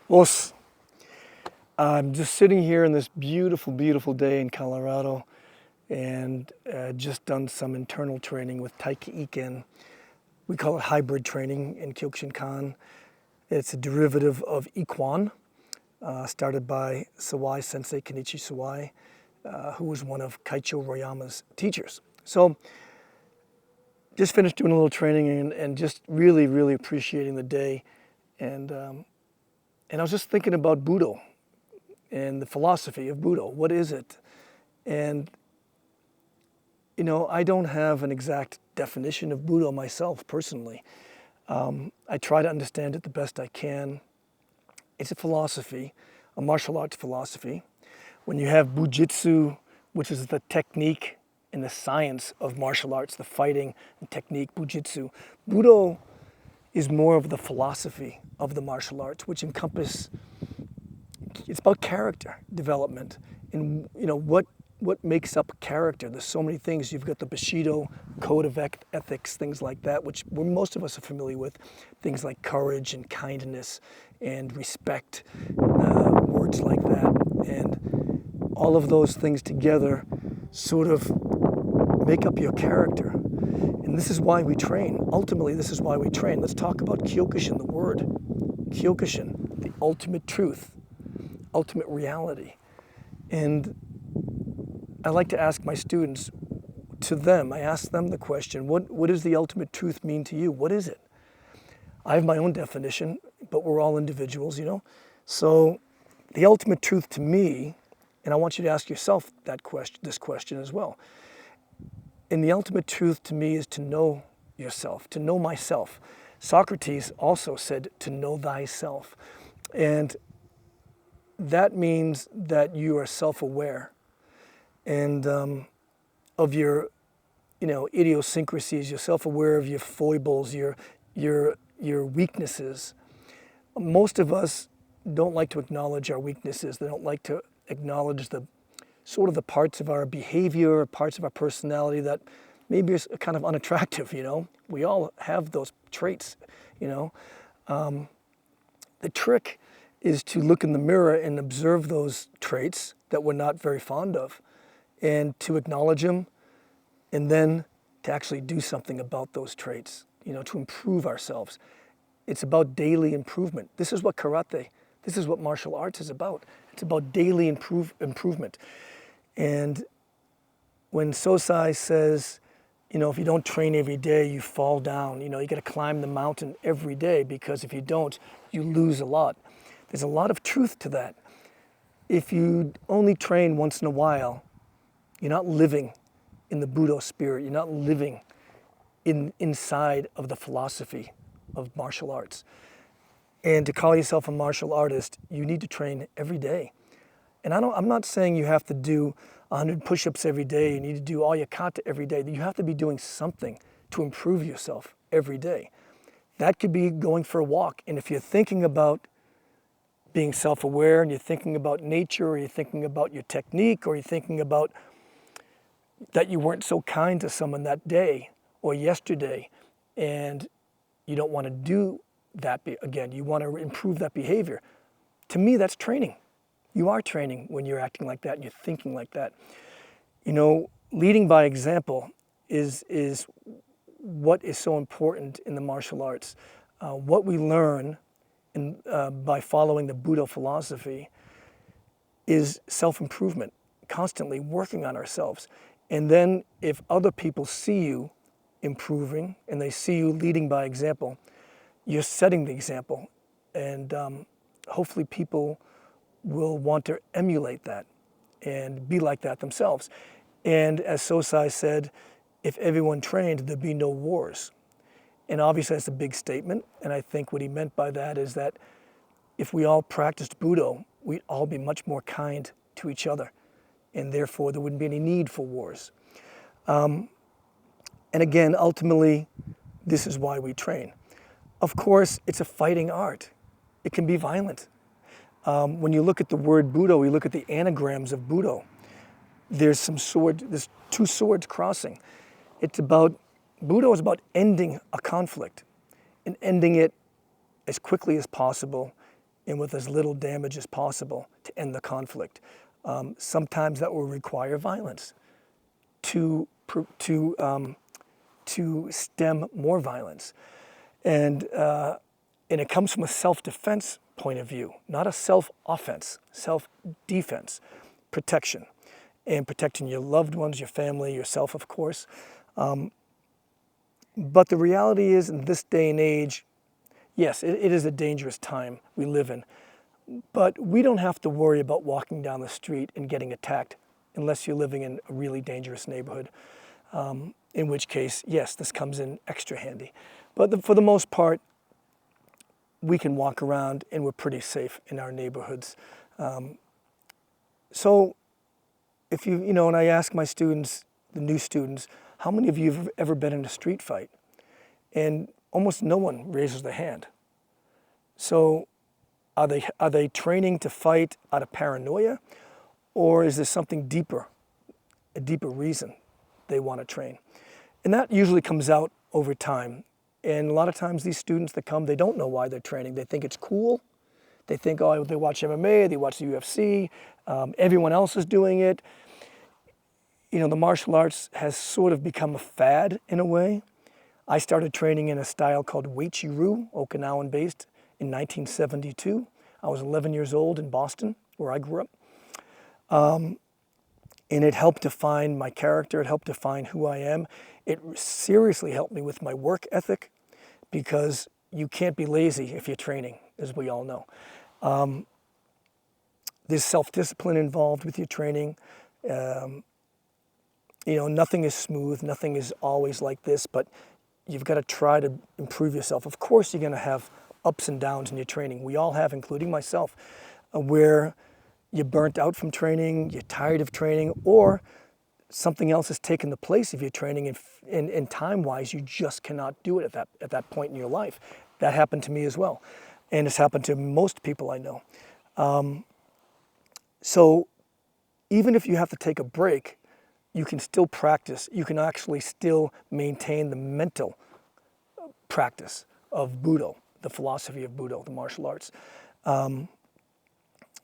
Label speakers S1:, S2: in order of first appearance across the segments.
S1: Os. I'm just sitting here in this beautiful, beautiful day in Colorado and just done some internal training with Taiki Iken. We call it hybrid training in Kyokushin. It's a derivative of Ikwan, started by Sawai Sensei Kenichi Sawai, who was one of Kaicho Royama's teachers. So just finished doing a little training and just really, really appreciating the day. And I was just thinking about Budo and the philosophy of Budo. What is it? And, you know, I don't have an exact definition of Budo myself personally. I try to understand it the best I can. It's a philosophy, a martial arts philosophy. When you have Bujitsu, which is the technique and the science of martial arts, the fighting and technique, Bujitsu, Budo is more of the philosophy of the martial arts, which it's about character development and, you know, what makes up character. There's so many things. You've got the Bushido code of ethics, things like that, which most of us are familiar with, things like courage and kindness and respect, words like that. And all of those things together sort of make up your character. And this is why we train. Ultimately, this is why we train. Let's talk about Kyokushin, the word. Kyokushin, the ultimate truth, ultimate reality. And I like to ask my students, I ask them the question, what does the ultimate truth mean to you? What is it? I have my own definition, but we're all individuals, you know? So the ultimate truth to me, and I want you to ask yourself this question as well. And the ultimate truth to me is to know yourself, to know myself. Socrates also said to know thyself. And that means that you are self-aware and of your, you know, idiosyncrasies. You're self-aware of your foibles, your weaknesses. Most of us don't like to acknowledge our weaknesses. They don't like to acknowledge the parts of our behavior, parts of our personality that maybe is kind of unattractive, you know. We all have those traits, you know. The trick is to look in the mirror and observe those traits that we're not very fond of and to acknowledge them and then to actually do something about those traits, you know, to improve ourselves. It's about daily improvement. This is what karate, this is what martial arts is about. It's about daily improvement. And when Sosai says, you know, if you don't train every day, you fall down. You know, you got to climb the mountain every day because if you don't, you lose a lot. There's a lot of truth to that. If you only train once in a while, you're not living in the Budo spirit. You're not living inside of the philosophy of martial arts. And to call yourself a martial artist, you need to train every day. And I'm not saying you have to do 100 push-ups every day, you need to do all your kata every day. You have to be doing something to improve yourself every day. That could be going for a walk. And if you're thinking about being self-aware and you're thinking about nature or you're thinking about your technique or you're thinking about that you weren't so kind to someone that day or yesterday and you don't want to do that again, you want to improve that behavior, to me that's training. You are training when you're acting like that and you're thinking like that. You know, leading by example is what is so important in the martial arts. What we learn by following the Budo philosophy is self-improvement, constantly working on ourselves. And then if other people see you improving and they see you leading by example, you're setting the example. And hopefully people will want to emulate that and be like that themselves. And as Sosai said, if everyone trained, there'd be no wars. And obviously that's a big statement. And I think what he meant by that is that if we all practiced Budo, we'd all be much more kind to each other. And therefore there wouldn't be any need for wars. And again, ultimately, this is why we train. Of course, it's a fighting art. It can be violent. When you look at the word Budo, you look at the anagrams of Budo. There's two swords crossing. Budo is about ending a conflict and ending it as quickly as possible and with as little damage as possible to end the conflict. Sometimes that will require violence to stem more violence. And it comes from a self-defense point of view, not a self-offense, self-defense, protection, and protecting your loved ones, your family, yourself, of course. But the reality is, in this day and age, yes, it is a dangerous time we live in, but we don't have to worry about walking down the street and getting attacked unless you're living in a really dangerous neighborhood, in which case, yes, this comes in extra handy. But for the most part, we can walk around and we're pretty safe in our neighborhoods. So if and I ask my students, the new students, how many of you have ever been in a street fight? And almost no one raises their hand. So are they training to fight out of paranoia, or is there something deeper, a deeper reason they want to train? And that usually comes out over time. And a lot of times these students that come, they don't know why they're training. They think it's cool. They think, oh, they watch MMA, they watch the UFC, everyone else is doing it. The martial arts has sort of become a fad in a way. I started training in a style called Weichi-Ryu, Okinawan-based, in 1972. I was 11 years old in Boston, where I grew up. And it helped define my character. It helped define who I am. It seriously helped me with my work ethic, because you can't be lazy if you're training, as we all know. There's self-discipline involved with your training. Nothing is smooth, nothing is always like this, but you've got to try to improve yourself. Of course, you're going to have ups and downs in your training. We all have, including myself, where you're burnt out from training, you're tired of training, or something else has taken the place of your training, and time-wise, you just cannot do it at that point in your life. That happened to me as well, and it's happened to most people I know. So even if you have to take a break, you can still practice. You can actually still maintain the mental practice of Budo, the philosophy of Budo, the martial arts.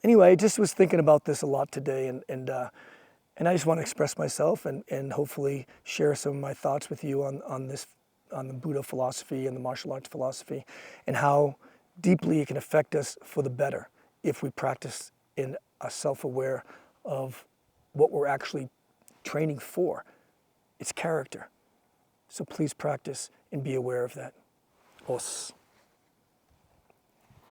S1: Anyway, I just was thinking about this a lot today, and I just want to express myself and hopefully share some of my thoughts with you on the Budo philosophy and the martial arts philosophy, and how deeply it can affect us for the better if we practice in a self-aware of what we're actually training for. It's character. So please practice and be aware of that. Os.